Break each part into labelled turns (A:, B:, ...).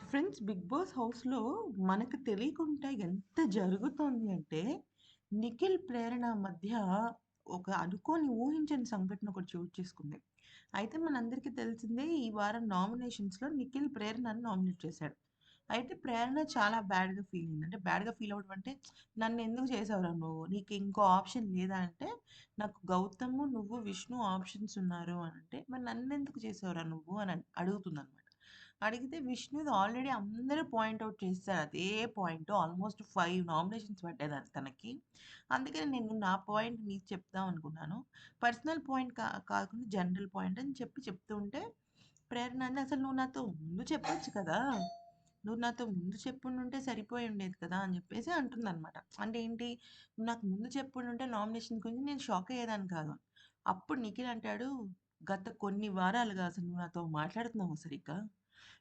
A: Friends 'big boss' హౌస్‌లో మనకు తెలియకుండా ఎంత జరుగుతోంది అంటే, నిఖిల్, ప్రేరణ మధ్య ఒక అనుకోని ఊహించని సంఘటన ఒకటి చోటు చేసుకుంది. అయితే మనందరికీ తెలిసిందే ఈ వారం నామినేషన్స్‌లో నిఖిల్ ప్రేరణని నామినేట్ చేశాడు. అయితే ప్రేరణ చాలా బ్యాడ్‌గా ఫీల్ అయింది. అంటే బ్యాడ్‌గా ఫీల్ అవ్వడం అంటే నన్నెందుకు చేసావురా నువ్వు? నీకు ఇంకో ఆప్షన్ లేదా అంటే, నాకు గౌతమ్, నువ్వు, విష్ణు ఆప్షన్స్ ఉన్నారు అనంటే, మరి నన్నెందుకు చేసావురా నువ్వు అని అడుగుతుందనమాట. అడిగితే విష్ణుది ఆల్రెడీ అందరూ పాయింట్ ఔట్ చేసేసారు. అదే పాయింట్ ఆల్మోస్ట్ 5 నామినేషన్స్ పడ్డాయి తనకి. అందుకని నేను నా పాయింట్ నీకు చెప్దాం అనుకున్నాను. పర్సనల్ పాయింట్ కాకుండా జనరల్ పాయింట్ అని చెప్తూ ఉంటే ప్రేరణ అంది, "అసలు నువ్వు నాతో ముందు చెప్పొచ్చు కదా! నువ్వు నాతో ముందు చెప్పుండుంటే సరిపోయి ఉండేది కదా!" అని చెప్పేసి అంటుందనమాట. అంటే ఏంటి? "నువ్వు నాకు ముందు చెప్పుండుంటే నామినేషన్ గురించి నేను షాక్ అయ్యేదాన్ని కాదు." అప్పుడు నిఖిల్ అంటాడు, "గత కొన్ని వారాలుగా అసలు నువ్వు నాతో మాట్లాడుతున్నావా సరిగ్గా?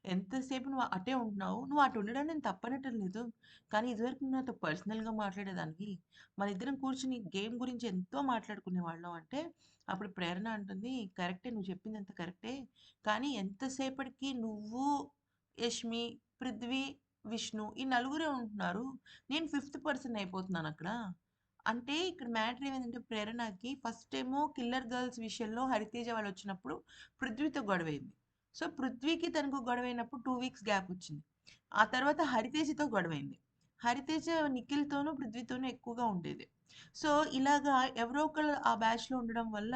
A: ఎంతసేపు నువ్వు అటే ఉంటున్నావు. నువ్వు అటు ఉండడం నేను తప్పనటం లేదు. కానీ ఇదివరకు నువ్వు నాతో పర్సనల్‌గా మాట్లాడేదానివి. మనిద్దరం కూర్చొని గేమ్ గురించి ఎంతో మాట్లాడుకునేవాళ్ళం" అంటే, అప్పుడు ప్రేరణ అంటుంది, "కరెక్టే నువ్వు చెప్పిందంతా కరెక్టే. కానీ ఎంతసేపటికి నువ్వు, యష్మి, పృథ్వీ, విష్ణు ఈ నలుగురే ఉంటున్నారు. నేను ఫిఫ్త్ పర్సన్ అయిపోతున్నానక్కడ." అంటే ఇక్కడ మ్యాటర్ ఏమైందంటే ప్రేరణకి ఫస్ట్ ఏమో 'కిల్లర్ గర్ల్స్' విషయంలో హరితేజ వాళ్ళొచ్చినప్పుడు పృథ్వీతో గొడవైంది. సో, పృథ్వీకి తనకు గొడవైనప్పుడు 2 వీక్స్ గ్యాప్ వచ్చింది. ఆ తర్వాత హరితేజతో గొడవైంది. హరితేజ నిఖిల్‌తోనూ, పృథ్వీతోనూ ఎక్కువగా ఉండేది. సో, ఇలాగా ఎవరో ఒకళ్ళు ఆ బ్యాచ్‌లో ఉండడం వల్ల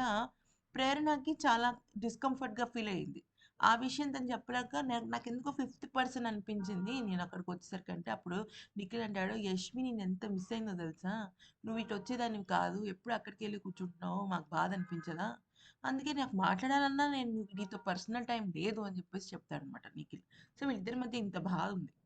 A: ప్రేరణకి చాలా డిస్కంఫర్ట్‌గా ఫీల్ అయ్యింది. ఆ విషయం తను చెప్పలేక నాకెందుకో ఫిఫ్త్ పర్సన్ అనిపించింది నేనక్కడికొచ్చేసరికంటే, అప్పుడు నిఖిల్ అంటాడు, "యష్మి నిన్నెంత మిస్ అయిందో తెలుసా? నువ్వు ఇటొచ్చేదానివి కాదు. ఎప్పుడు అక్కడికెళ్ళి కూర్చుంటున్నావు. మాకు బాధ అనిపించదా? అందుకే నాకు మాట్లాడాలన్నా నేను నీతో పర్సనల్ టైమ్ లేదు" అని చెప్పేసి చెప్తాడనమాట నిఖిల్. సో, వీళ్ళిద్దరి మధ్య ఇంత బాగుంది.